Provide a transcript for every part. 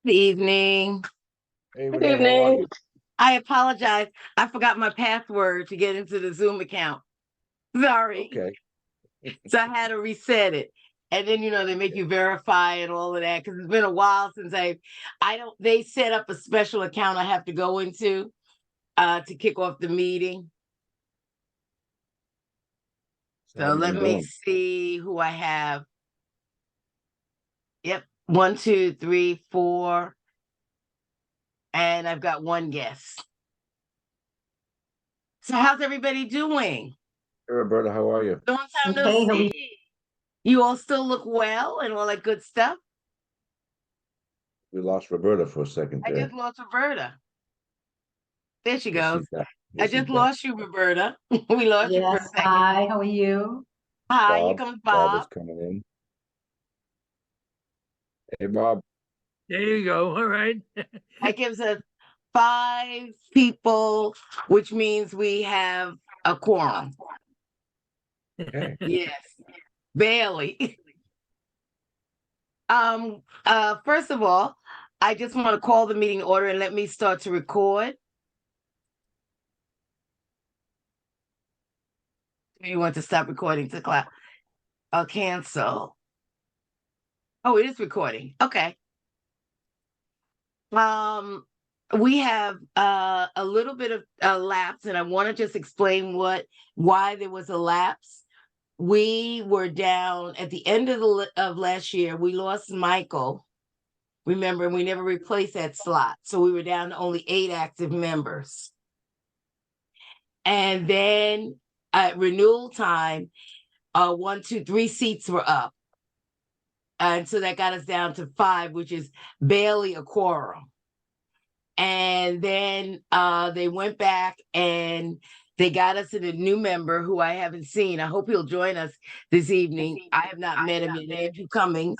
Good evening. Hey, Good Renee, how are evening. you? I apologize. I forgot my password to get into the Zoom account. Sorry. Okay. So I had to reset it. And then, they make you verify and all of that because it's been a while since they set up a special account I have to go into to kick off the meeting. So how So you let been me doing? see who I have. Yep. 1, 2, 3, 4. And I've got one guest. So how's everybody doing? Hey, Roberta, how are you? Long time no Hey, how are you? see. You all still look well and all that good stuff? We lost Roberta for a second I there. just lost Roberta. There she Yes, goes. she's back. I Yes, she's just back. lost you, Roberta. We lost you for a Yes, second. hi, how are you? Hi, here comes Bob is Bob. coming in. Hey, Bob. There you go. All right. That gives us 5 people, which means we have a quorum. Okay. Yes, barely. First of all, I just want to call the meeting order and let me start to record. You want to stop recording to clap? I'll cancel. Oh, it is recording. Okay. We have a little bit of a lapse, and I want to just explain why there was a lapse. We were down at the end of last year. We lost Michael. Remember, we never replaced that slot, so we were down to only 8 active members. And then at renewal time, 1, 2, 3 seats were up. And so that got us down to 5, which is barely a quorum. And then they went back and they got us in a new member who I haven't seen. I hope he'll join us this evening. I have not met him yet, Andrew Cummings.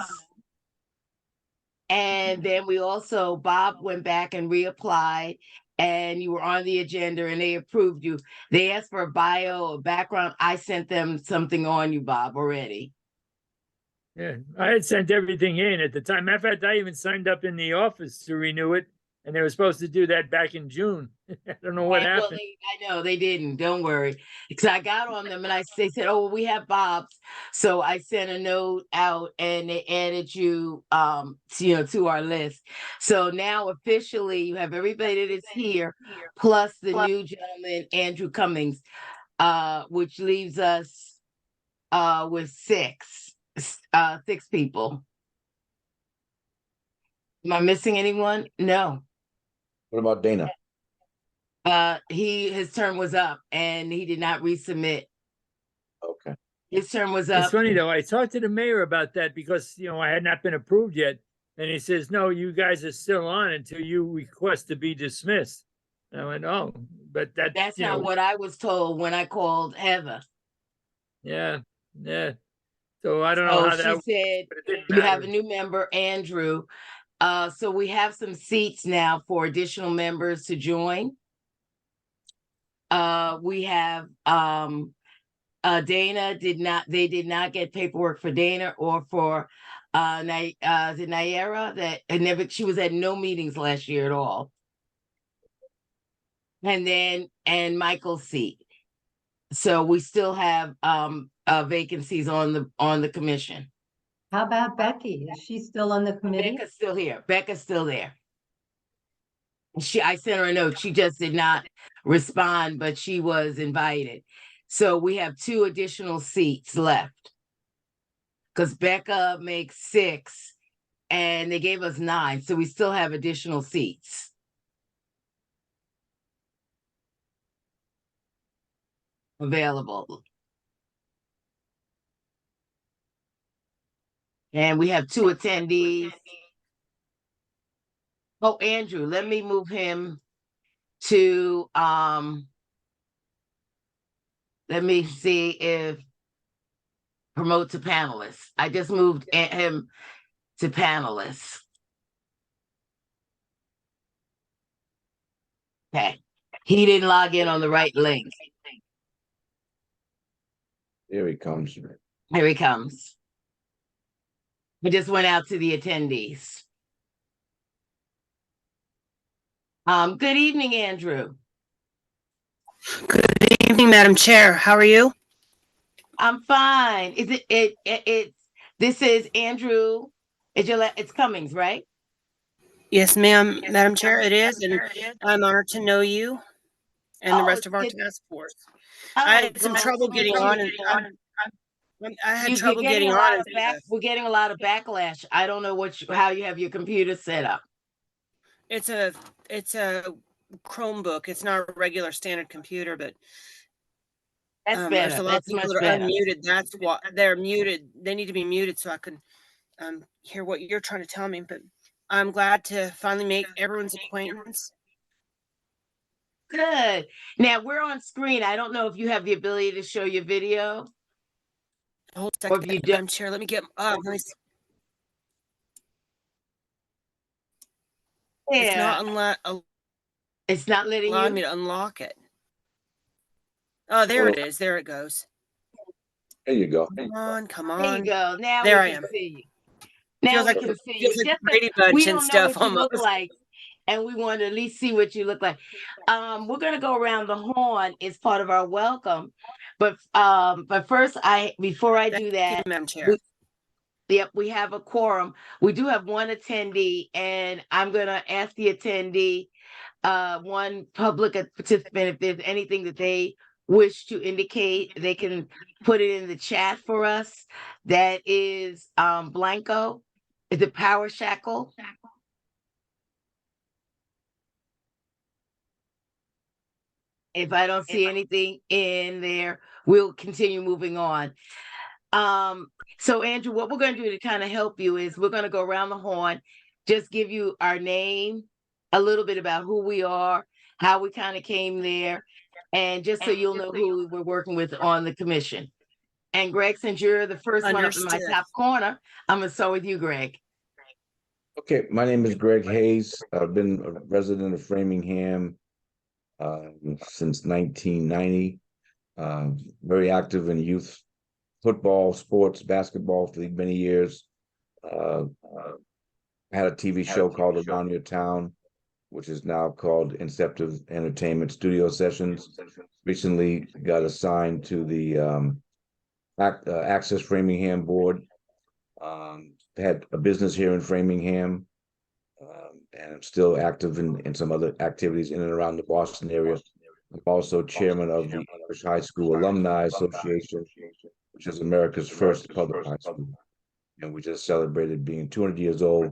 And then Bob went back and reapplied, and you were on the agenda and they approved you. They asked for a bio, a background. I sent them something on you, Bob, already. Yeah, I had sent everything in at the time. Matter of fact, I even signed up in the office to renew it, and they were supposed to do that back in June. I don't know what happened. I know they didn't. Don't worry, because I got on them and they said, "Oh, well, we have Bob's." So I sent a note out and they added you, to our list. So now officially, you have everybody that is here, plus the new gentleman, Andrew Cummings, which leaves us with 6 people. Am I missing anyone? No. What about Dana? His term was up and he did not resubmit. Okay. His term was up. It's funny though. I talked to the mayor about that because I had not been approved yet, and he says, "No, you guys are still on until you request to be dismissed." And I went, "Oh, but That's not what I was told when I called Heather. Yeah. So I don't know how that. She said you have a new member, Andrew. So we have some seats now for additional members to join. We have Dana they did not get paperwork for Dana or for Naira that she was at no meetings last year at all. And Michael's seat. So we still have vacancies on the commission. How about Becky? Is she still on the committee? Becca's still here. Becca's still there. I sent her a note. She just did not respond, but she was invited. So we have 2 additional seats left. Because Becca makes 6 and they gave us 9. So we still have additional seats. Available. And we have 2 attendees. Oh, Andrew, let me move him to let me see if promote to panelists. I just moved him to panelists. Okay. He didn't log in on the right link. Here he comes. Here he comes. I just went out to the attendees. Good evening, Andrew. Good evening, Madam Chair. How are you? I'm fine. Is it's this is Andrew. It's Cummings, right? Yes, ma'am, Madam Chair, it is, and I'm honored to know you and the Oh, rest it's of our good. task force. I Oh, had some glad trouble to meet getting you. on, and I had You're trouble getting getting a on. lot of we're getting a lot of backlash. I don't know how you have your computer set up. It's a Chromebook. It's not a regular standard computer, but That's there's better. a lot of That's people much that are better. unmuted. That's why they're muted. They need to be muted so I can hear what you're trying to tell me. But I'm glad to finally make everyone's acquaintance. Good. Now we're on screen. I don't know if you have the ability to show your video. Hold a Or if second, you do, Madam Chair. Let me get It's yeah, not it's not letting allowing me you. to unlock it. Oh, there Well, it is. There it goes. there you go. Come on, come There you on. go. Now There we I can am. see you. Now we can see you. Feels like Just that Brady Bunch we and don't know stuff what you look almost. like, and we want to at least see what you look like. We're gonna go around the horn. It's part of our welcome, but first, before I do Thank you, that, Madam Chair. yep, we have a quorum. We do have one attendee, and I'm gonna ask the attendee, one public participant, if there's anything that they wish to indicate, they can put it in the chat for us. That is Blanco. Is it Power Shackle? If I don't see anything in there, we'll continue moving on. So Andrew, what we're going to do to kind of help you is we're going to go around the horn, just give you our name, a little bit about who we are, how we kind of came there, and just so you'll know who we're working with on the commission. And Greg, since you're the first one up in my Understood. top corner, I'm gonna start with you, Greg. Okay, my name is Greg Hayes. I've been a resident of Framingham since 1990. Very active in youth football, sports, basketball for many years. Had a TV show called Around Your Town, which is now called Inceptive Entertainment Studio Sessions. Recently got assigned to the Access Framingham board. Had a business here in Framingham, and I'm still active in some other activities in and around the Boston area. I'm also chairman of the English High School Alumni Association, which is America's first public high school. And we just celebrated being 200 years old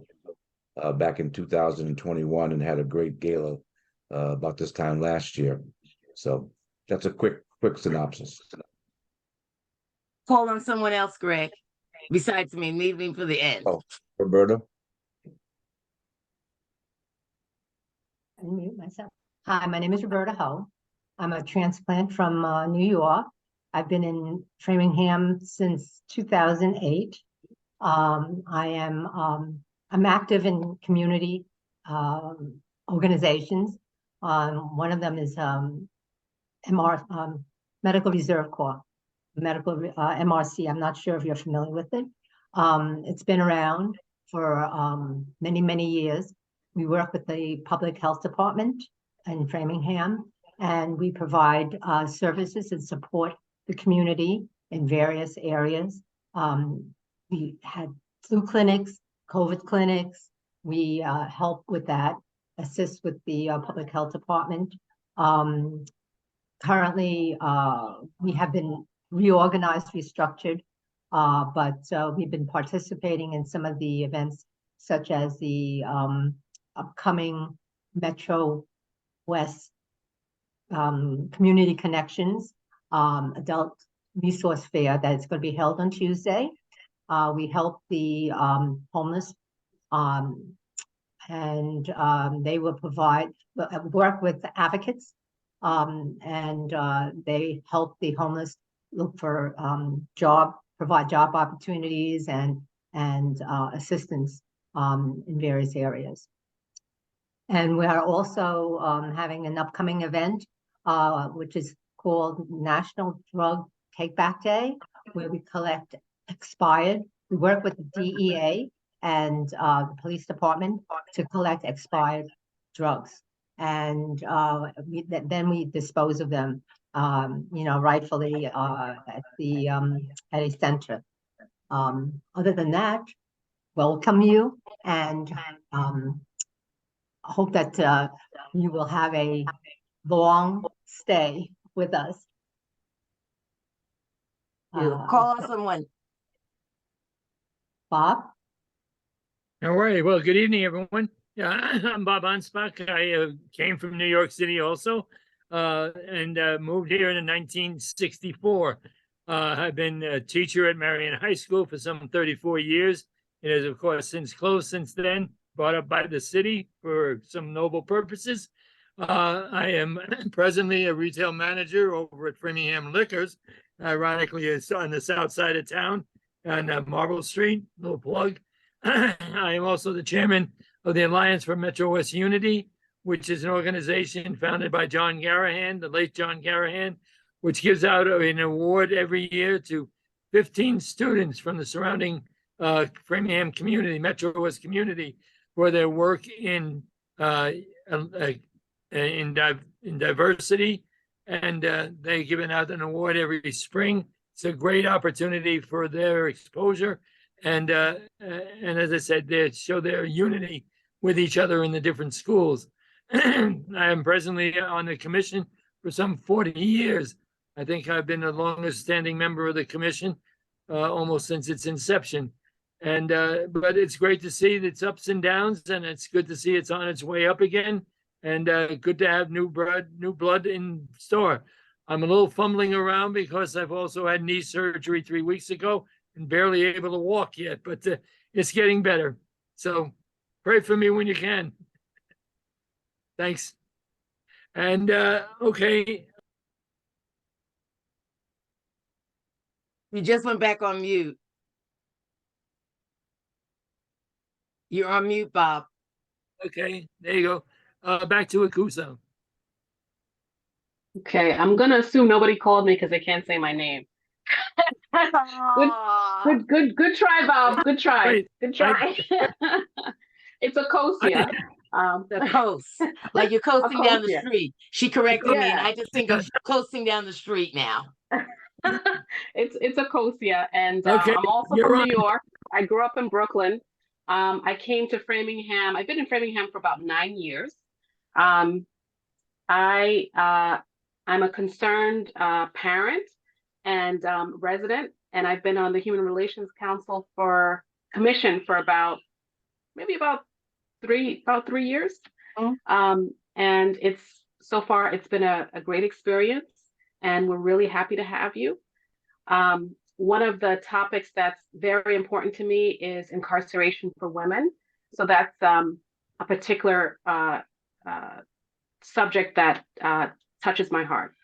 back in 2021 and had a great gala about this time last year. So that's a quick synopsis. Call on someone else, Greg, besides me. Leave me for the end. Oh, Roberta. Unmute myself. Hi, my name is Roberta Ho. I'm a transplant from New York. I've been in Framingham since 2008. I'm active in community organizations. One of them is Medical Reserve Corps, MRC. I'm not sure if you're familiar with it. It's been around for many, many years. We work with the Public Health Department in Framingham, and we provide services and support the community in various areas. We had flu clinics, COVID clinics. We help with that, assist with the Public Health Department. Currently, we have been reorganized, restructured, but we've been participating in some of the events, such as the upcoming Metro West Community Connections Adult Resource Fair that is going to be held on Tuesday. We help the homeless, and they will work with the advocates, and they help the homeless look for provide job opportunities and assistance in various areas. And we are also having an upcoming event, which is called National Drug Take Back Day, where we collect expired. We work with the DEA and the police department to collect expired drugs. and then we dispose of them, rightfully at a center. Other than that, welcome you, and hope that you will have a long stay with us. Call us on one. Bob? All right. Well, good evening, everyone. Yeah, I'm Bob Anspach. I came from New York City also, and moved here in 1964. I've been a teacher at Marion High School for some 34 years. It has, of course, since closed since then, brought up by the city for some noble purposes. I am presently a retail manager over at Framingham Liquors. Ironically, it's on the south side of town on Marble Street, little plug. I am also the chairman of the Alliance for Metro West Unity, which is an organization founded by John Garahan, the late John Garahan, which gives out an award every year to 15 students from the surrounding Framingham community, Metro West community, for their work in diversity, and they're giving out an award every spring. It's a great opportunity for their exposure, and as I said, they show their unity with each other in the different schools. I am presently on the commission for some 40 years. I think I've been the longest standing member of the commission almost since its inception. And but it's great to see its ups and downs, and it's good to see it's on its way up again, and good to have new blood in store. I'm a little fumbling around because I've also had knee surgery 3 weeks ago and barely able to walk yet, but it's getting better. So pray for me when you can. Thanks. And okay. You just went back on mute. You're on mute, Bob. Okay, there you go. Back to Akusa. Okay, I'm gonna assume nobody called me because they can't say my name. Good try, Bob. Good try. Wait, Good try. It's Akosia. The coast, like you're coasting down the Akosia. street. She corrected me, and Yeah. I just think of coasting down the street now. It's Akosia, and Okay, I'm also you're from on. New York. I grew up in Brooklyn. I came to Framingham. I've been in Framingham for about 9 years. I'm a concerned parent and resident, and I've been on the Human Relations Council Commission for about 3 years. Mm-hmm. And so far it's been a great experience, and we're really happy to have you. One of the topics that's very important to me is incarceration for women. So that's a particular subject that touches my heart.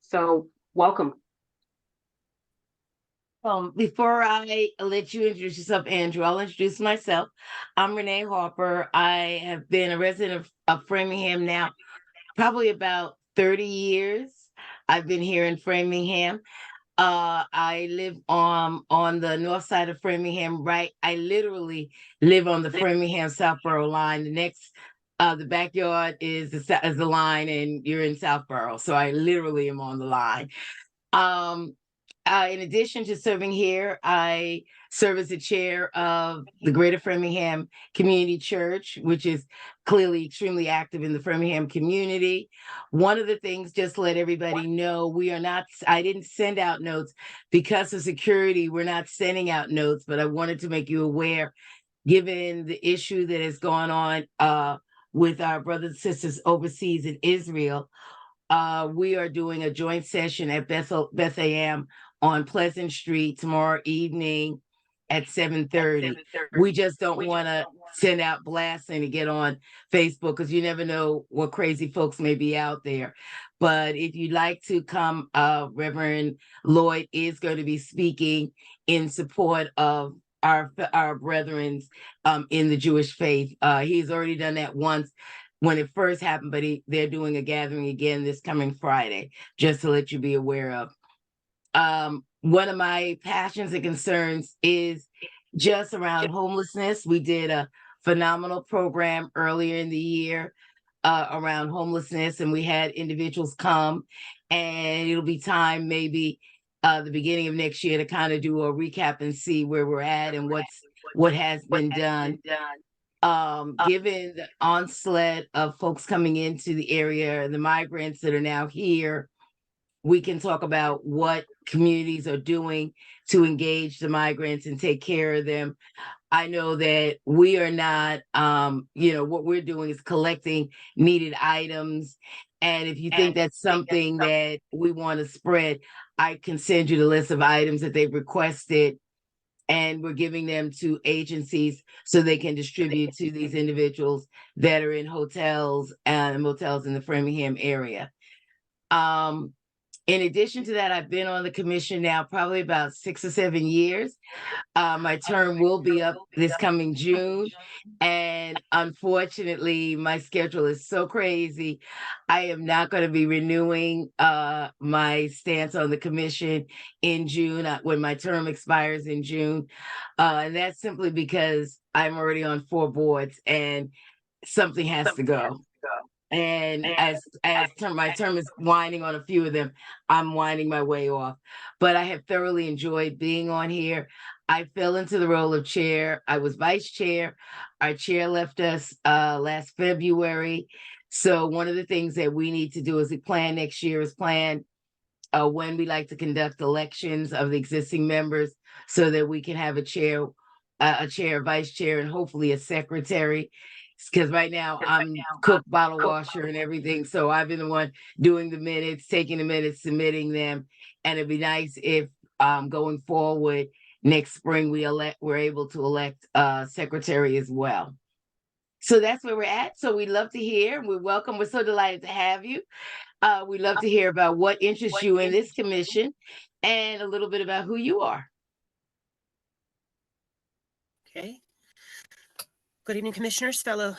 So welcome. Before I let you introduce yourself, Andrew, I'll introduce myself. I'm Renee Harper. I have been a resident of Framingham now probably about 30 years. I've been here in Framingham. I live on the north side of Framingham, right? I literally live on the Framingham Southborough line. The next, the backyard is the line, and you're in Southborough. So I literally am on the line. In addition to serving here, I serve as the chair of the Greater Framingham Community Church, which is clearly extremely active in the Framingham community. One of the things, just to let everybody know, I didn't send out notes because of security. We're not sending out notes, but I wanted to make you aware, given the issue that has gone on with our brothers and sisters overseas in Israel. We are doing a joint session at Beth AM on Pleasant Street tomorrow evening at 7:30. We just don't want to send out blasting to get on Facebook because you never know what crazy folks may be out there. But if you'd like to come, Reverend Lloyd is going to be speaking in support of our brethren in the Jewish faith. He's already done that once when it first happened, but they're doing a gathering again this coming Friday, just to let you be aware of. One of my passions and concerns is just around homelessness. We did a phenomenal program earlier in the year around homelessness, and we had individuals come, and it'll be time maybe the beginning of next year to kind of do a recap and see where we're at and what has been done. Given the onslaught of folks coming into the area, the migrants that are now here, we can talk about what communities are doing to engage the migrants and take care of them. I know that we are not, what we're doing is collecting needed items. And if you think that's something that we want to spread, I can send you the list of items that they've requested, and we're giving them to agencies so they can distribute to these individuals that are in hotels and motels in the Framingham area. In addition to that, I've been on the commission now probably about 6 or 7 years. My term will be up this coming June. And unfortunately, my schedule is so crazy. I am not going to be renewing my stance on the commission in June when my term expires in June. And that's simply because I'm already on 4 boards and something has to go. And as my term is winding on a few of them, I'm winding my way off. But I have thoroughly enjoyed being on here. I fell into the role of chair. I was vice chair. Our chair left us last February. So one of the things that we need to do as we plan next year is plan when we like to conduct elections of the existing members so that we can have a chair, vice chair, and hopefully a secretary. Because right now I'm cook, bottle washer, and everything. So I've been the one doing the minutes, taking the minutes, submitting them. And it'd be nice if going forward next spring we're able to elect a secretary as well. So that's where we're at. So we'd love to hear. We're welcome. We're so delighted to have you. We'd love to hear about what interests you in this commission and a little bit about who you are. Okay. Good evening, commissioners, fellow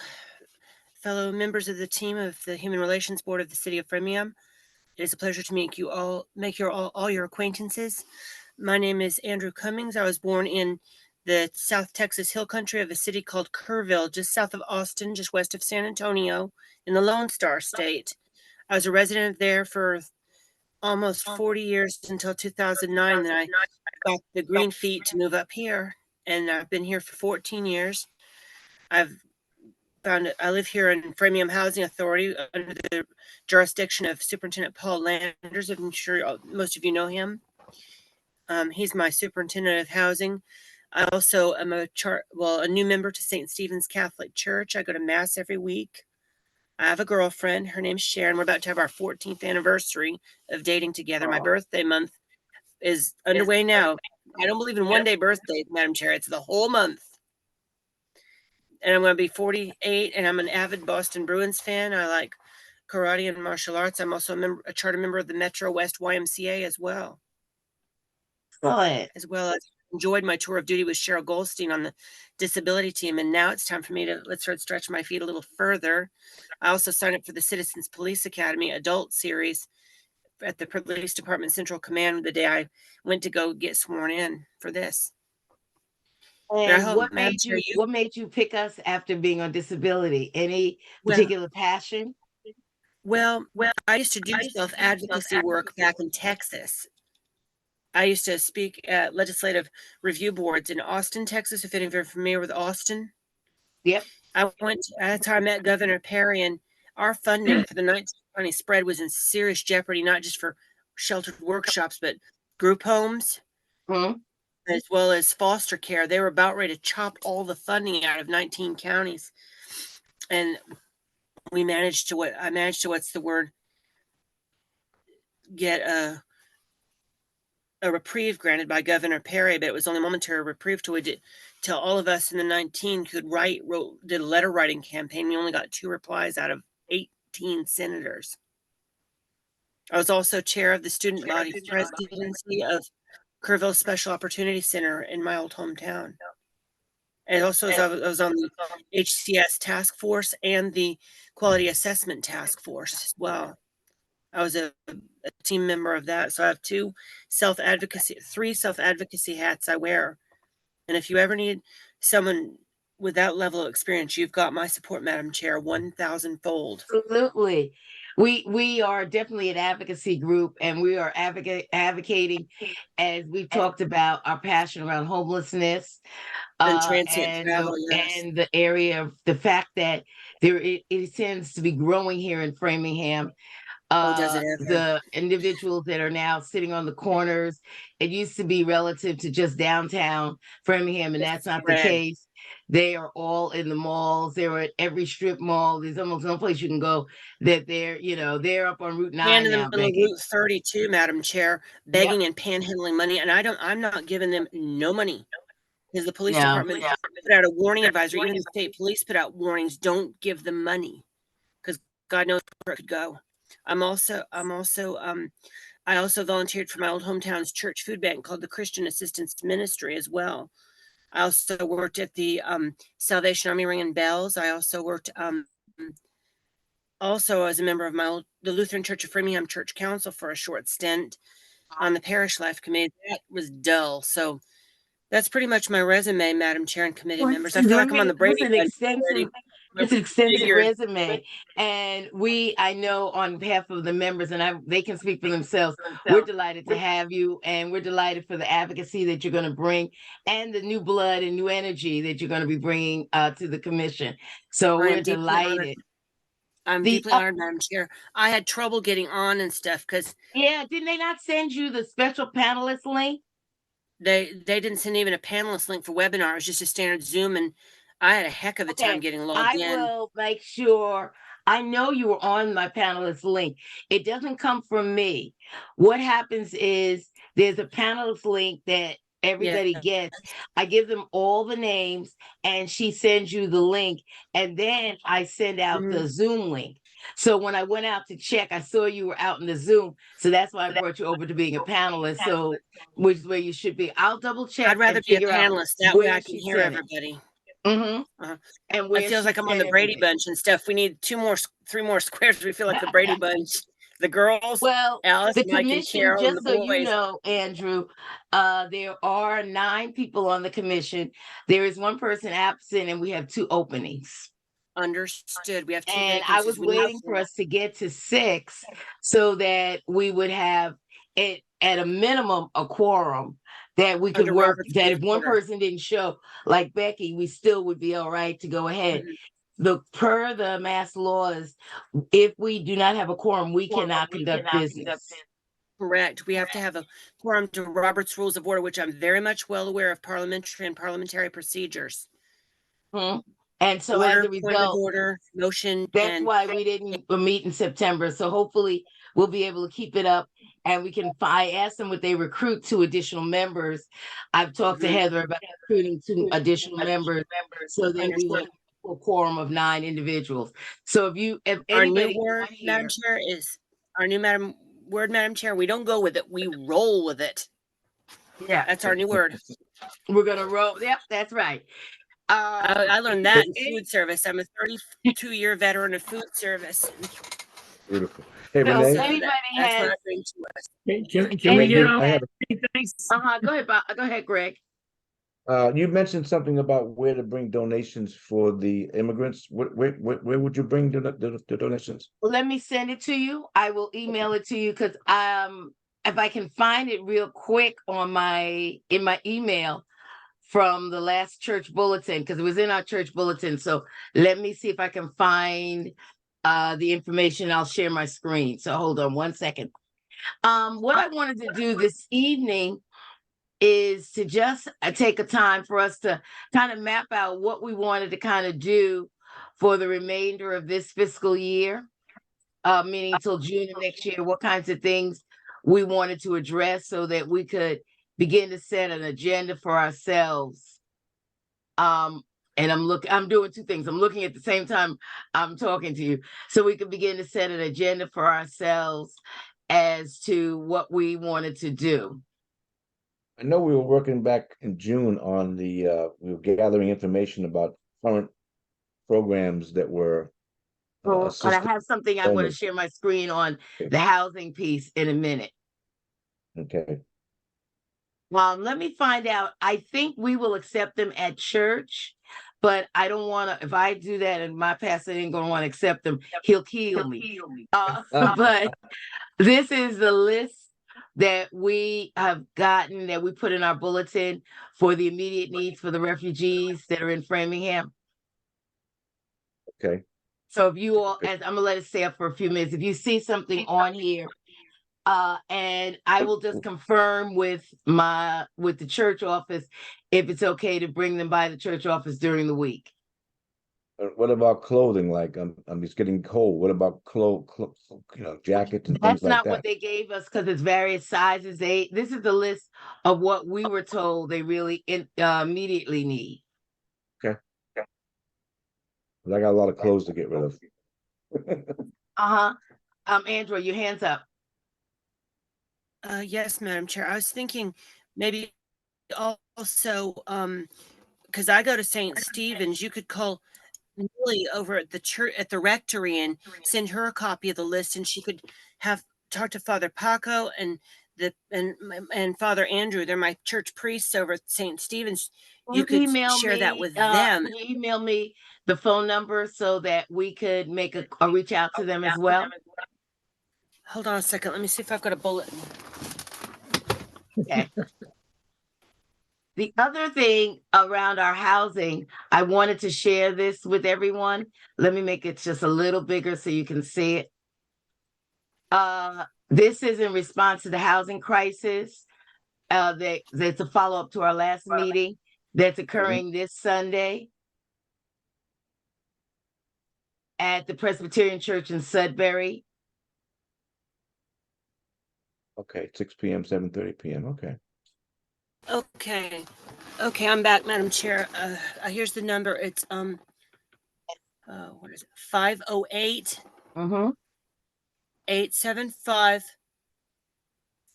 members of the team of the Human Relations Board of the City of Framingham. It is a pleasure to make all your acquaintances. My name is Andrew Cummings. I was born in the South Texas Hill Country of a city called Kerrville, just south of Austin, just west of San Antonio, in the Lone Star State. I was a resident there for almost 40 years until 2009. Then I got the green feet to move up here, and I've been here for 14 years. I live here in Framingham Housing Authority under the jurisdiction of Superintendent Paul Landers. I'm sure most of you know him. He's my superintendent of housing. I also am a new member to St. Stephen's Catholic Church. I go to mass every week. I have a girlfriend. Her name's Sharon. We're about to have our 14th anniversary of dating together. My birthday month is underway now. I don't believe in one-day birthdays, Madam Chair. It's the whole month. And I'm going to be 48, and I'm an avid Boston Bruins fan. I like karate and martial arts. I'm also a charter member of the Metro West YMCA as well. As well as enjoyed my tour of duty with Cheryl Goldstein on the disability team. And now it's time for me to let's start stretching my feet a little further. I also signed up for the Citizens Police Academy adult series at the Police Department Central Command the day I went to go get sworn in for this. And what made you pick us after being on disability? Any particular passion? Well, I used to do self-advocacy work back in Texas. I used to speak at legislative review boards in Austin, Texas, if any of you are familiar with Austin. Yep. That's how I met Governor Perry, and our funding for the 1920 spread was in serious jeopardy, not just for sheltered workshops, but group homes. Mm-hmm. As well as foster care. They were about ready to chop all the funding out of 19 counties. And I managed to get a reprieve granted by Governor Perry, but it was only a momentary reprieve till all of us in the 19 did a letter writing campaign. We only got 2 replies out of 18 senators. I was also chair of the student body presidency of Kerrville Special Opportunity Center in my old hometown. And also I was on the HCS task force and the quality assessment task force as well. I was a team member of that. So I have 3 self-advocacy hats I wear. And if you ever need someone with that level of experience, you've got my support, Madam Chair, 1,000-fold. Absolutely. We are definitely an advocacy group, and we are advocating, as we've talked about, our passion around homelessness, And transient and travel, yes. and the area of the fact that it tends to be growing here in Framingham. Oh, does it ever? The individuals that are now sitting on the corners, it used to be relative to just downtown Framingham, and that's not the Spread. case. They are all in the malls. They're at every strip mall. There's almost no place you can go that they're up on Route 9 And in the now, middle of Becky. Route 32, Madam Chair, begging and panhandling money, and I'm not giving them no money. Because the police Yeah. department put out a warning advisory, even the state police put out warnings, don't give them money. Because God knows where it could go. I also volunteered for my old hometown's church food bank called the Christian Assistance Ministry as well. I also worked at the Salvation Army ringing bells. I also worked also as a member of the Lutheran Church of Framingham Church Council for a short stint on the parish life committee. That was dull. So that's pretty much my resume, Madam Chair and committee members. I feel like I'm on the Brady Bunch already. It's an extensive Figured. resume, and I know on behalf of the members, and they can speak for themselves. We're delighted to have you, and we're delighted for the advocacy that you're going to bring, and the new blood and new energy that you're going to be bringing to the commission. So we're delighted. I'm deeply honored, Madam Chair. I had trouble getting on and stuff because didn't they not send you the special panelist link? They didn't send even a panelist link for webinar. It was just a standard Zoom, and I had a heck of a time getting logged in. I will make sure. I know you were on my panelist link. It doesn't come from me. What happens is there's a panelist link that everybody gets. I give them all the names, and she sends you the link, and then I send out the Zoom link. So when I went out to check, I saw you were out in the Zoom. So that's why I brought you over to being a panelist. So which is where you should be. I'll double check. I'd rather be a panelist. That way I can hear everybody. And it feels like I'm on the Brady Bunch and stuff. We need 3 more squares. We feel like the Brady Bunch. The girls, Alice, the Mike, commission, and Carol, just and the so boys. you know, Andrew, there are 9 people on the commission. There is 1 person absent, and we have 2 openings. Understood. We have 2 And vacancies. I was waiting for us to get to 6 so that we would have it at a minimum a quorum that we could work. That if 1 person didn't show, like Becky, we still would be all right to go ahead. Per the mass laws, if we do not have a quorum, we cannot conduct business. Correct. We have to have a quorum to Robert's Rules of Order, which I'm very much well aware of parliamentary procedures. And so as a result, motion. That's why we didn't meet in September. So hopefully we'll be able to keep it up, and we can. I asked them would they recruit 2 additional members. I've talked to Heather about recruiting 2 additional members, so that we will have a quorum of 9 individuals. So if our new word, Madam Chair, is our new Madam Chair. We don't go with it. We roll with it. Yeah, that's our new word. We're gonna roll. Yep, that's right. I learned that in food service. I'm a 32-year veteran of food service. Beautiful. Hey, so Renee. Anybody has? Can we get off? Thanks. Go ahead, Bob. Go ahead, Greg. You mentioned something about where to bring donations for the immigrants. Where would you bring the donations? Well, let me send it to you. I will email it to you because if I can find it real quick in my email from the last church bulletin, because it was in our church bulletin. So let me see if I can find the information. I'll share my screen. So hold on 1 second. What I wanted to do this evening is to just take a time for us to kind of map out what we wanted to kind of do for the remainder of this fiscal year, meaning until June of next year, what kinds of things we wanted to address so that we could begin to set an agenda for ourselves. And I'm doing 2 things. I'm looking at the same time I'm talking to you, so we could begin to set an agenda for ourselves as to what we wanted to do. I know we were working back in June on we were gathering information about current programs that were. But I have something I want to share my screen on the housing piece in a minute. Okay. Let me find out. I think we will accept them at church. but I don't want to, if I do that and my pastor ain't going to want to accept them, he'll kill me. But this is the list that we have gotten, that we put in our bulletin for the immediate needs for the refugees that are in Framingham. Okay. So if you all, as I'm gonna let it stay up for a few minutes, if you see something on here, and I will just confirm with the church office if it's okay to bring them by the church office during the week. What about clothing? Like I'm just getting cold. What about jackets and That's things like not that? what they gave us because it's various sizes. This is the list of what we were told they really immediately need. Okay. 'Cause I got a lot of clothes to get rid of. Andrew, your hands up. Yes, Madam Chair. I was thinking maybe also, because I go to St. Stephen's, you could call Millie over at the church, at the rectory, and send her a copy of the list, and she could talk to Father Paco and Father Andrew. They're my church priests over at St. Stephen's. You could share that with them. Can you email me the phone number so that we could make a reach out to them as well? Hold on a second. Let me see if I've got a bulletin. Okay. The other thing around our housing, I wanted to share this with everyone. Let me make it just a little bigger so you can see it. This is in response to the housing crisis. That's a follow-up to our last meeting that's occurring this Sunday at the Presbyterian Church in Sudbury. Okay, 6 p.m., 7:30 p.m. Okay. Okay, I'm back, Madam Chair. Here's the number. It's what is it? 508 875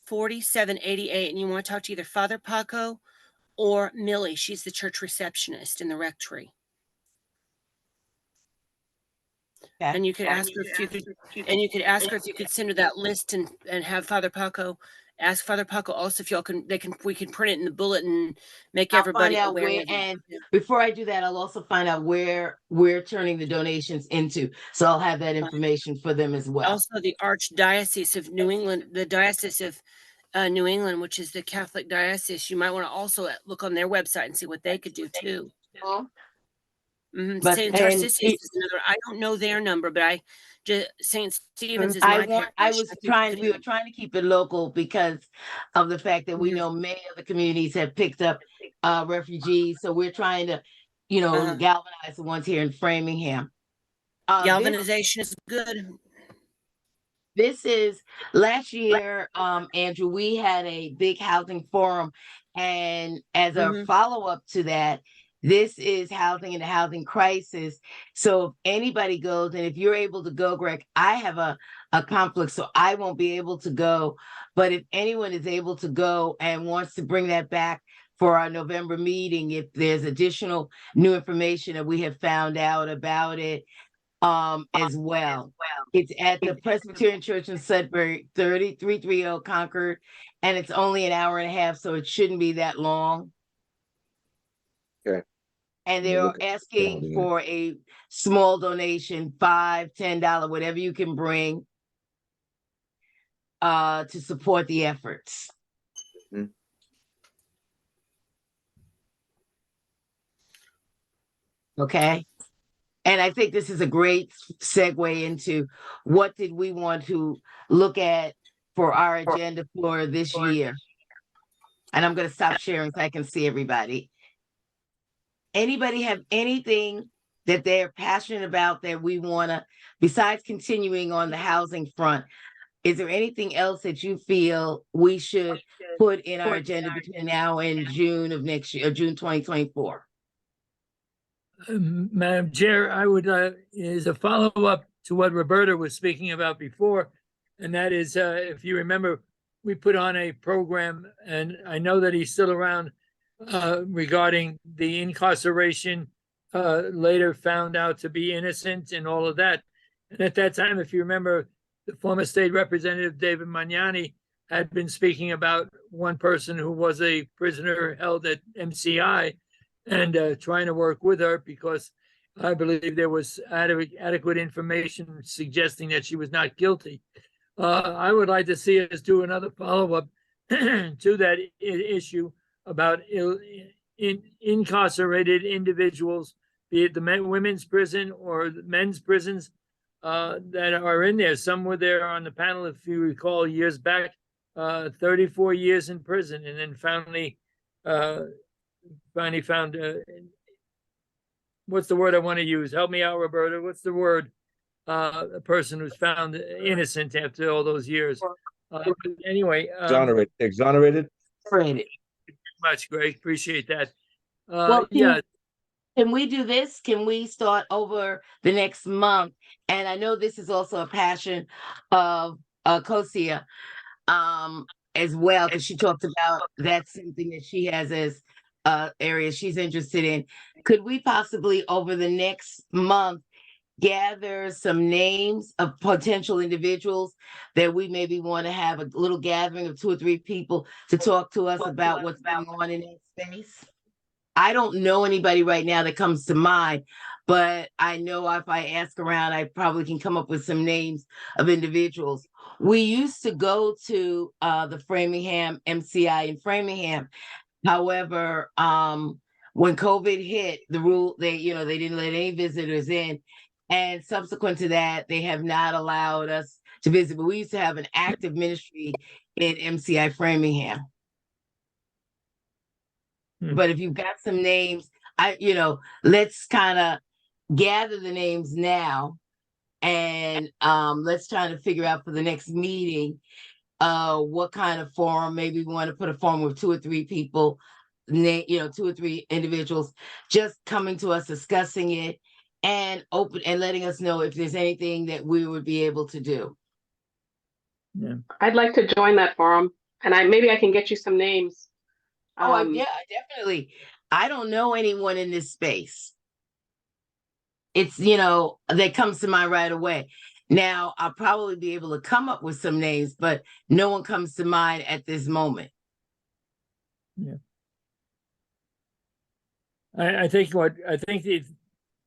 4788. And you want to talk to either Father Paco or Millie. She's the church receptionist in the rectory. Okay. And you could ask her if you could send her that list and have Father Paco ask Father Paco also if we can print it in the bulletin and make everybody aware. And before I do that, I'll also find out where we're turning the donations into. So I'll have that information for them as well. Also, the Archdiocese of New England, the Diocese of New England, which is the Catholic diocese, you might want to also look on their website and see what they could do too. But St. Tarcisius is another. I don't know their number, but St. Stephen's is my parish. We were trying to keep it local because of the fact that we know many of the communities have picked up refugees. So we're trying to, galvanize the ones here in Framingham. Galvanization is good. This is last year, Andrew, we had a big housing forum, and as a follow-up to that, this is housing and the housing crisis. So if anybody goes, and if you're able to go, Greg, I have a conflict, so I won't be able to go. But if anyone is able to go and wants to bring that back for our November meeting, if there's additional new information that we have found out about it, as well. It's at the Presbyterian Church in Sudbury, 3330 Concord, and it's only an hour and a half, so it shouldn't be that long. Okay. And they're asking for a small donation, $5, $10, whatever you can bring, to support the efforts. Okay. And I think this is a great segue into what did we want to look at for our agenda for this year. And I'm going to stop sharing so I can see everybody. Anybody have anything that they're passionate about that we want to, besides continuing on the housing front, is there anything else that you feel we should put in our agenda between now and June of next year, or June 2024? Madam Chair, I would, is a follow-up to what Roberta was speaking about before, and that is, if you remember, we put on a program, and I know that he's still around, regarding the incarceration, later found out to be innocent and all of that. And at that time, if you remember, the former state representative, David Magnani, had been speaking about one person who was a prisoner held at MCI and trying to work with her because I believe there was adequate information suggesting that she was not guilty. I would like to see us do another follow-up to that issue about incarcerated individuals, be it the women's prison or the men's prisons that are in there. Some were there on the panel, if you recall, years back, 34 years in prison, and then finally found what's the word I want to use? Help me out, Roberta. What's the word? A person who's found innocent after all those years. Anyway, exonerated. Much, Greg. Appreciate that. Well, Yeah. Can we do this? Can we start over the next month? And I know this is also a passion of Kosia as well, because she talked about that's something that she has as area she's interested in. Could we possibly over the next month gather some names of potential individuals that we maybe want to have a little gathering of 2 or 3 people to talk to us about what's going on in that space? I don't know anybody right now that comes to mind, but I know if I ask around, I probably can come up with some names of individuals. We used to go to the Framingham MCI in Framingham. However, when COVID hit, the rule they didn't let any visitors in, and subsequent to that, they have not allowed us to visit. But we used to have an active ministry in MCI Framingham. But if you've got some names, let's kind of gather the names now, and let's try to figure out for the next meeting what kind of forum. Maybe we want to put a forum with 2 or 3 people, 2 or 3 individuals just coming to us, discussing it, and open and letting us know if there's anything that we would be able to do. Yeah. I'd like to join that forum, and maybe I can get you some names. Yeah, definitely. I don't know anyone in this space. It's, that comes to mind right away. Now, I'll probably be able to come up with some names, but no one comes to mind at this moment. Yeah. I think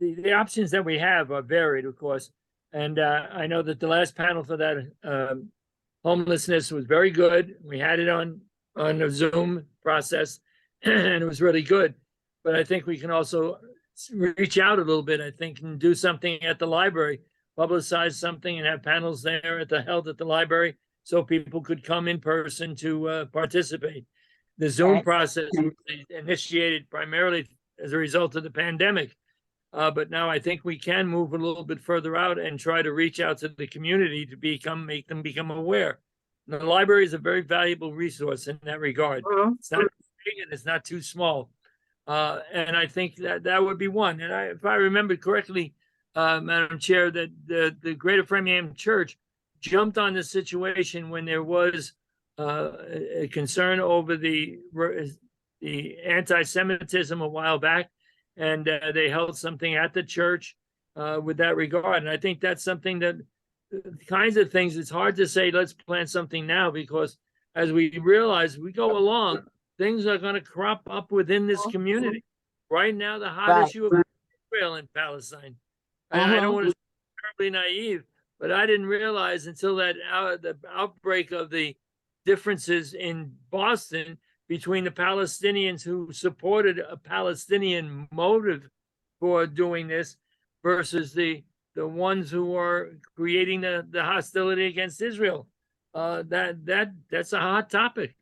the options that we have are varied, of course. And I know that the last panel for that homelessness was very good. We had it on a Zoom process, and it was really good. But I think we can also reach out a little bit, I think, and do something at the library, publicize something and have panels there held at the library so people could come in person to participate. The Zoom process was initiated primarily as a result of the pandemic. But now I think we can move a little bit further out and try to reach out to the community to make them become aware. And the library is a very valuable resource in that regard. It's not big and it's not too small. And I think that would be one. And if I remember correctly, Madam Chair, that the Greater Framingham Church jumped on the situation when there was a concern over the anti-Semitism a while back, and they held something at the church with that regard. And I think that's something that kinds of things, it's hard to say, let's plan something now, because as we realize we go along, things are going to crop up within this community. Right now, the hot issue of Israel and Palestine. I don't want to be terribly naive, but I didn't realize until the outbreak of the differences in Boston between the Palestinians who supported a Palestinian motive for doing this versus the ones who are creating the hostility against Israel. That's a hot topic.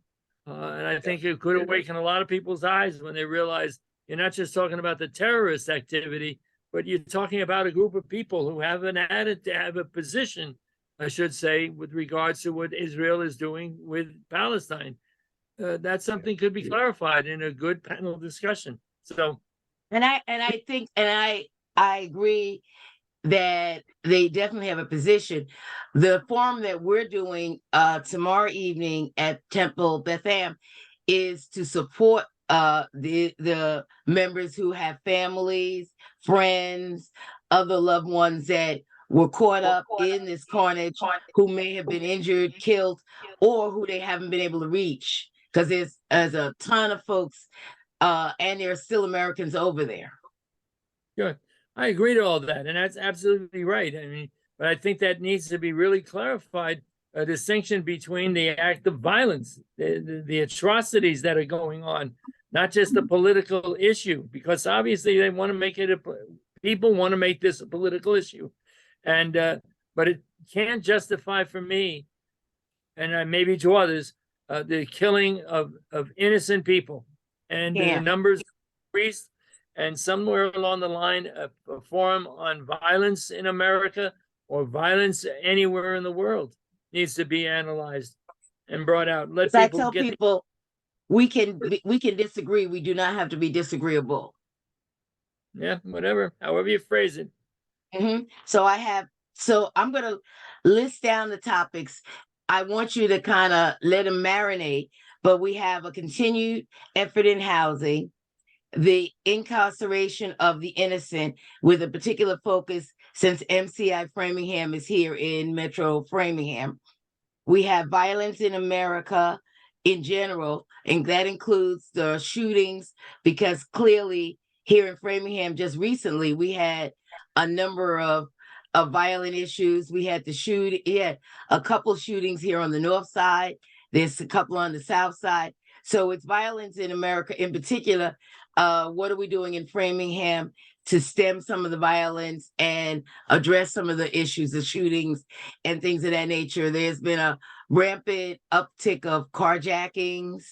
And I think it could awaken a lot of people's eyes when they realize you're not just talking about the terrorist activity, but you're talking about a group of people who have a position, I should say, with regards to what Israel is doing with Palestine. That's something could be clarified in a good panel discussion. So, and I agree that they definitely have a position. The forum that we're doing tomorrow evening at Temple Bethlehem is to support the members who have families, friends, other loved ones that were caught up in this carnage, who may have been injured, killed, or who they haven't been able to reach. Because there's a ton of folks and there are still Americans over there. Good. I agree to all that, and that's absolutely right. I mean, but I think that needs to be really clarified, a distinction between the act of violence, the atrocities that are going on, not just a political issue, because obviously they want to make it people want to make this a political issue. And but it can't justify for me, and maybe to others, the killing of innocent people. And the numbers increased. And somewhere along the line, a forum on violence in America or violence anywhere in the world needs to be analyzed and brought out. Let I people tell get people we can disagree. We do not have to be disagreeable. Yeah, whatever, however you phrase it. So I'm going to list down the topics. I want you to kind of let them marinate, but we have a continued effort in housing, the incarceration of the innocent with a particular focus since MCI Framingham is here in Metro Framingham. We have violence in America in general, and that includes the shootings, because clearly here in Framingham just recently we had a number of violent issues. We had a couple shootings here on the north side. There's a couple on the south side. So it's violence in America in particular. What are we doing in Framingham to stem some of the violence and address some of the issues, the shootings and things of that nature? There's been a rampant uptick of carjackings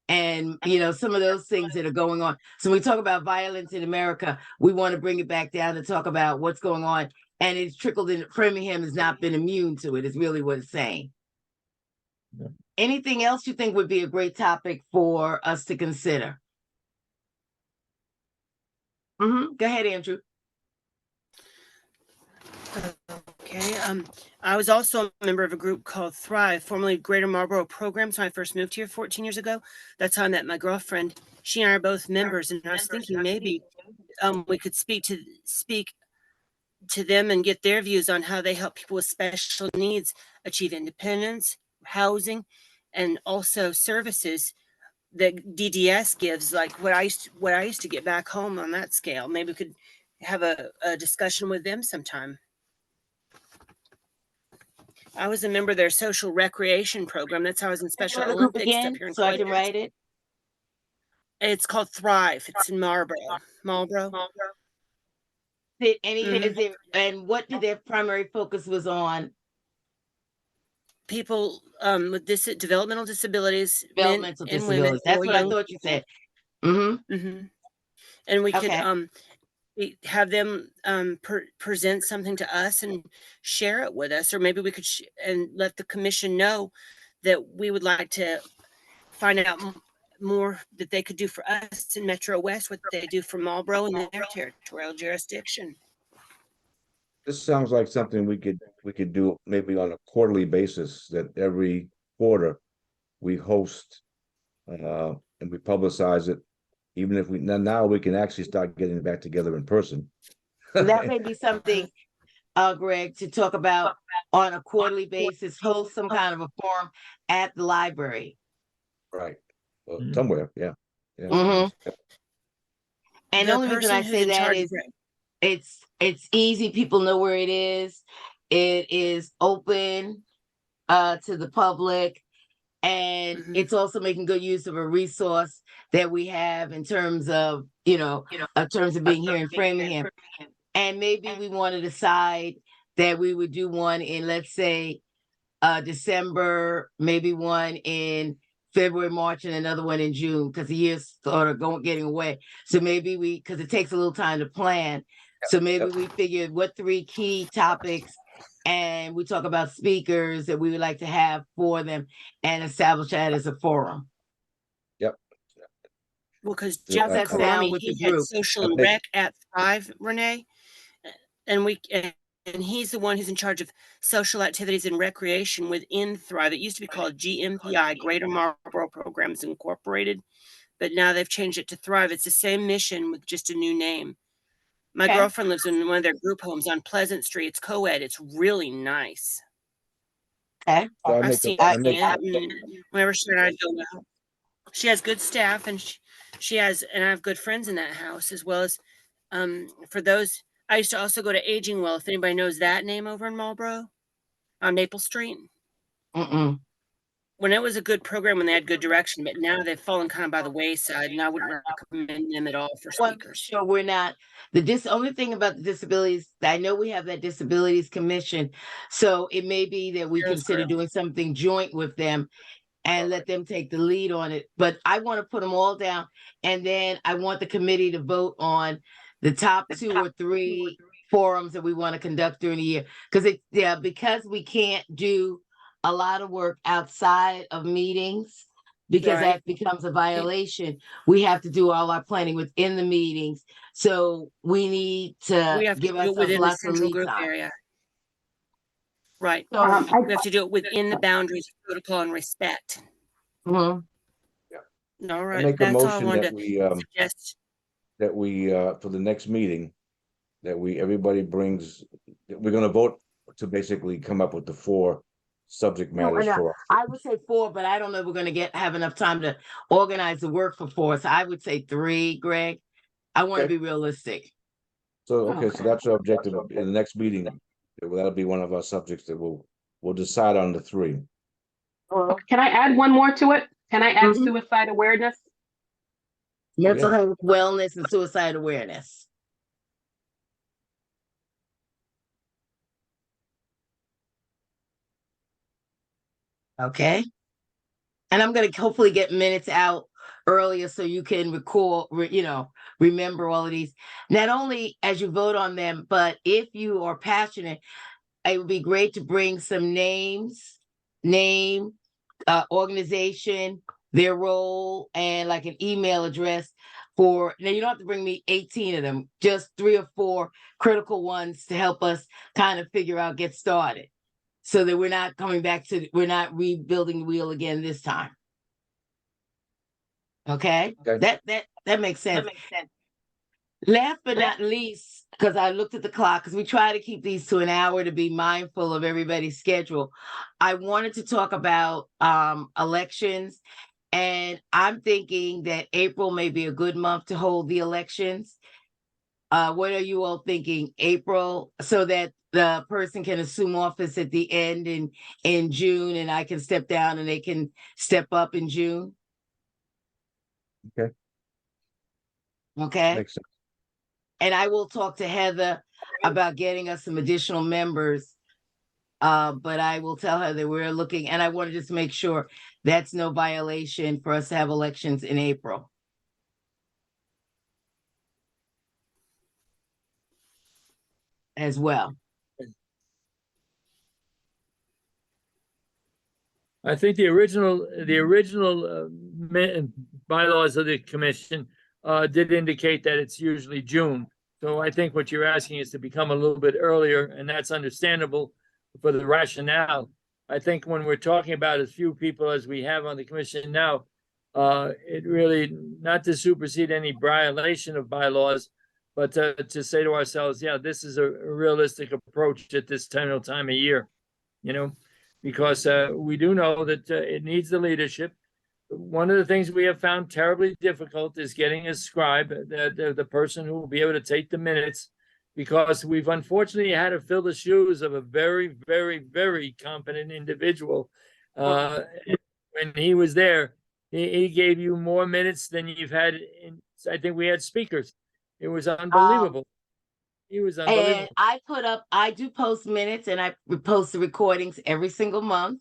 and, some of those things that are going on. So when we talk about violence in America, we want to bring it back down to talk about what's going on. And it's trickled in. Framingham has not been immune to it, is really what it's saying. Yeah. Anything else you think would be a great topic for us to consider? Go ahead, Andrew. Okay. I was also a member of a group called Thrive, formerly Greater Marlboro Programs, when I first moved here 14 years ago. That's how I met my girlfriend. She and I are both members, and I was thinking maybe we could speak to them and get their views on how they help people with special needs achieve independence, housing, and also services that DDS gives, like what I used to get back home on that scale. Maybe we could have a discussion with them sometime. I was a member of their social recreation program. That's how I was in Special Olympics again, up here in so I can write it. It's called Thrive. It's in Marlboro. And what did their primary focus was on? People with developmental disabilities. Developmental disabilities. That's what I thought you said. And we could have them present something to us and share it with us, or maybe we could and let the commission know that we would like to find out more that they could do for us in Metro West, what they do for Marlboro and their territorial jurisdiction. This sounds like something we could do maybe on a quarterly basis, that every quarter we host and we publicize it. Even if now we can actually start getting back together in person. That may be something, Greg, to talk about on a quarterly basis, host some kind of a forum at the library. Right. Well, somewhere, yeah. And the only reason I say that is it's easy. People know where it is. It is open to the public. And it's also making good use of a resource that we have in terms of, in terms of being here in Framingham. And maybe we want to decide that we would do one in, let's say, December, maybe one in February, March, and another one in June, because the year's sort of getting away. So maybe because it takes a little time to plan. So maybe we figured what 3 key topics, and we talk about speakers that we would like to have for them and establish that as a forum. Yep. Well, because Jeff Karami, he had social and rec at Thrive, Renee, and he's the one who's in charge of social activities and recreation within Thrive. It used to be called GMPI, Greater Marlboro Programs Incorporated, but now they've changed it to Thrive. It's the same mission with just a new name. My girlfriend lives in one of their group homes on Pleasant Street. It's co-ed. It's really nice. Okay. I've seen it. Whenever she and I go out, she has good staff, and she has, and I have good friends in that house, as well as for those. I used to also go to Aging Well, if anybody knows that name over in Marlboro on Maple Street. Mm-mm. When it was a good program, when they had good direction, but now they've fallen kind of by the wayside, and I wouldn't recommend them at all for Well, speakers. sure, we're not only thing about the disabilities. I know we have that disabilities commission, so it may be that we consider doing something joint with them and let them take the lead on it. But I want to put them all down, and then I want the committee to vote on the top 2 or 3 forums that we want to conduct during the year. Because we can't do a lot of work outside of meetings, because Right. that becomes a violation. We have to do all our planning within the meetings. So we need to We have to give do it ourselves within the lots of central lead group time. area. Right. So, We have to do it within the boundaries of protocol and respect. mhm. All I right. make a That's all I motion wanted that to we, suggest. for the next meeting, everybody brings, we're gonna vote to basically come up with the 4 subject matters for. I would say 4, but I don't know if we're going to have enough time to organize the work for 4. So I would say 3, Greg. I want to Okay. be realistic. So, okay, so that's our objective in the next meeting. That'll be one of our subjects that we'll decide on the 3. Can I add one more to it? Can I add Mhm. suicide awareness? Mental Yeah. health, wellness, and suicide awareness. Okay. And I'm going to hopefully get minutes out earlier so you can remember all of these. Not only as you vote on them, but if you are passionate, it would be great to bring some organization, their role, and like an email address for. Now you don't have to bring me 18 of them, just 3 or 4 critical ones to help us kind of get started, so that we're not rebuilding the wheel again this time. Okay, Okay. that makes sense. Last but not least, because I looked at the clock, because we try to keep these to an hour to be mindful of everybody's schedule. I wanted to talk about elections, and I'm thinking that April may be a good month to hold the elections. What are you all thinking? April, so that the person can assume office at the end in June, and I can step down and they can step up in June. Okay. Okay. Makes sense. And I will talk to Heather about getting us some additional members. But I will tell her that we're looking, and I want to just make sure that's no violation for us to have elections in April as well. I think the original bylaws of the commission did indicate that it's usually June. So I think what you're asking is to become a little bit earlier, and that's understandable for the rationale. I think when we're talking about as few people as we have on the commission now, it really, not to supersede any violation of bylaws, but to say to ourselves, yeah, this is a realistic approach at this time of year, because we do know that it needs the leadership. One of the things we have found terribly difficult is getting a scribe, the person who will be able to take the minutes, because we've unfortunately had to fill the shoes of a very, very, very competent individual. When he was there, he gave you more minutes than you've had. I think we had speakers. It was unbelievable. He was unbelievable. And I do post minutes, and I post the recordings every single month.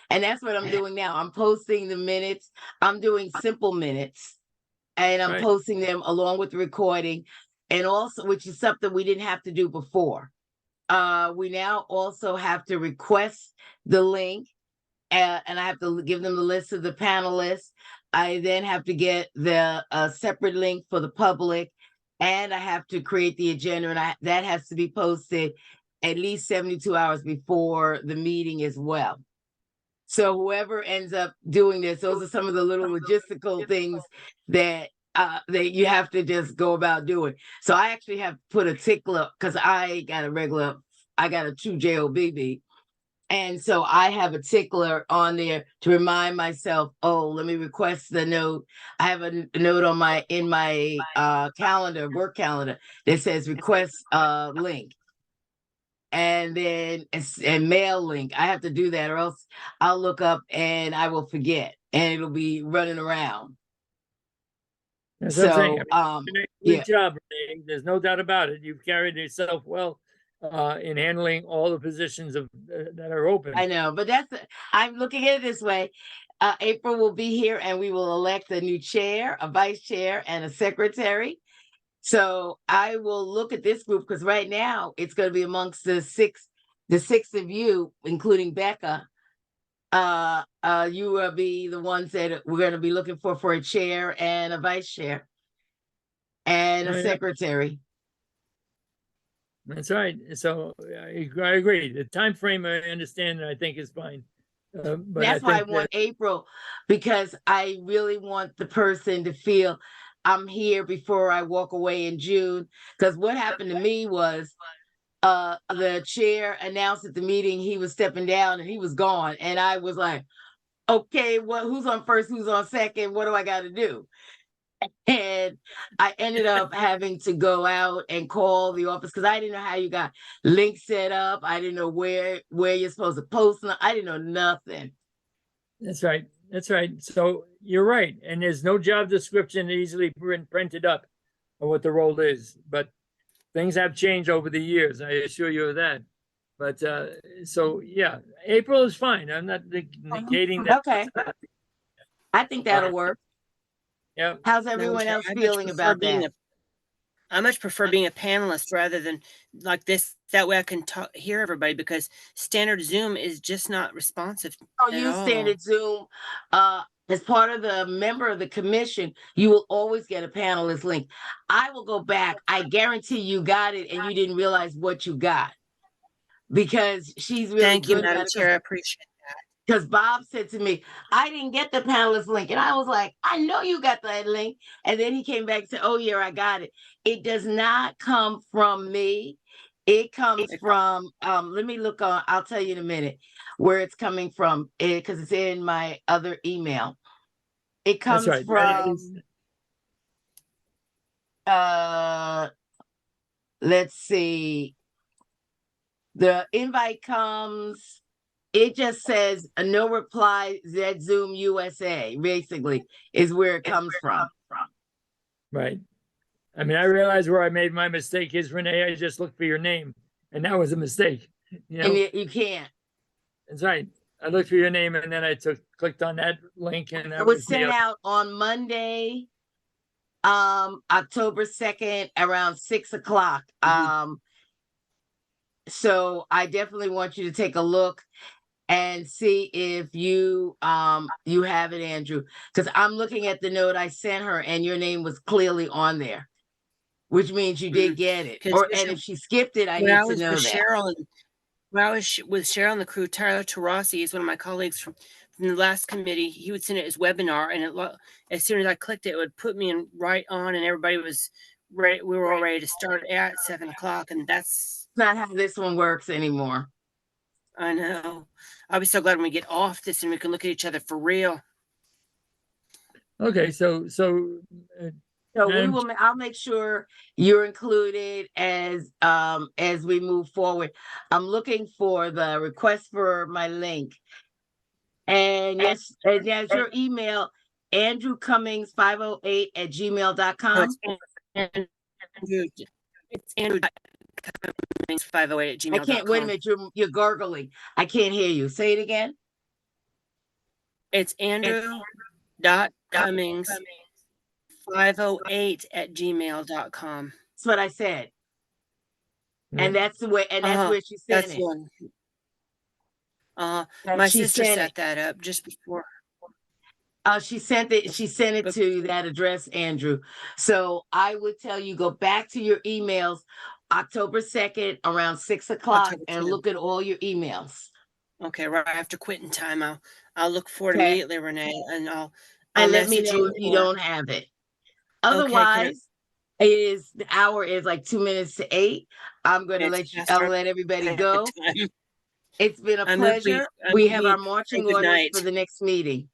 And that's what I'm doing now. I'm posting the minutes. I'm doing simple minutes, and I'm posting them along with the recording, and also, which is something we didn't have to do before. We now also have to request the link, and I have to give them the list of the panelists. I then have to get the separate link for the public, and I have to create the agenda, and that has to be posted at least 72 hours before the meeting as well. So whoever ends up doing this, those are some of the little logistical things that you have to just go about doing. So I actually have put a tickler, because I got a true JOBB, And so I have a tickler on there to remind myself, oh, let me request the note. I have a note on my calendar, work calendar, that says request link. And then and mail link. I have to do that, or else I'll look up and I will forget, and it'll be running around. That's what I'm saying. So, I mean, good yeah, job, Renee. There's no doubt about it. You've carried yourself well in handling all the positions that are open. I know, but I'm looking at it this way. April will be here, and we will elect a new chair, a vice chair, and a secretary. So I will look at this group, because right now it's going to be amongst the six of you, including Becca. You will be the ones that we're going to be looking for a chair and a vice chair and a secretary. That's right. So I agree. The time frame I understand, and I think is fine. But That's why I want April, because I really want the person to feel I'm here before I walk away in June. Because what happened to me was the chair announced at the meeting he was stepping down and he was gone. And I was like, okay, who's on first, who's on second? What do I got to do? And I ended up having to go out and call the office, because I didn't know how you got links set up. I didn't know where you're supposed to post them. I didn't know nothing. That's right. That's right. So you're right. And there's no job description easily printed up of what the role is. But things have changed over the years. I assure you of that. But so, yeah, April is fine. I'm not negating that. Okay. I think that'll work. Yeah. How's everyone else feeling about that? I much prefer being a panelist rather than like this. That way I can hear everybody, because standard Zoom is just not responsive. Oh, use standard Zoom. As part of the member of the commission, you will always get a panelist link. I will go back. I guarantee you got it and you didn't realize what you got, because she's really Thank you, good Madam at it. Chair. I appreciate that. Because Bob said to me, I didn't get the panelist link. And I was like, I know you got that link. And then he came back and said, oh, yeah, I got it. It does not come from me. It comes from, let me look on, I'll tell you in a minute where it's coming from, because it's in my other email. It comes from, let's see. The invite comes, it just says a no reply, Z Zoom USA, basically, is where it comes from. Right. I mean, I realize where I made my mistake is, Renee. I just looked for your name, and that was a mistake. You know? And you can't. That's right. I looked for your name, and then I clicked on that link, and that it was sent out on Monday, October 2nd, around 6 o'clock. So I definitely want you to take a look and see if you have it, Andrew, because I'm looking at the note I sent her and your name was clearly on there, which means you did get it. And if she skipped it, I need to know that. When I was with Cheryl and the crew, Tyler Tarasi is one of my colleagues from the last committee. He would send it as webinar, and as soon as I clicked it, it would put me right on, and everybody was ready. We were all ready to start at 7 o'clock, and that's not how this one works anymore. I know. I'll be so glad when we get off this and we can look at each other for real. Okay, so we will. I'll make sure you're included as we move forward. I'm looking for the request for my link, and yes, and there's your email, andrewcummings508@gmail.com. It's Andrew. 508@gmail.com. I can't, wait a minute, you're gargling. I can't hear you. Say it again. It's Andrew.Cummings508@gmail.com. That's what I said. And that's the way, and that's where she sent it. My sister set that up just before. She sent it to that address, Andrew. So I would tell you, go back to your emails October 2nd around 6 o'clock and look at all your emails. Okay, right after quitting time, I'll look for it immediately, Renee, and I'll let me know if you don't have it. Otherwise, the hour is like 2 minutes to 8. I'm going to I'll let everybody go. It's been a I move we- pleasure. I We move have we our say marching good orders night. for the next meeting.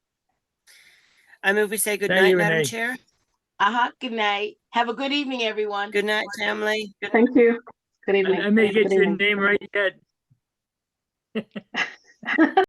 I move we say good Thank night, you, Madam Renee. Chair. Good night. Have a good evening, everyone. Good night, family. Thank you. Good evening. I may get Good your evening. name right yet.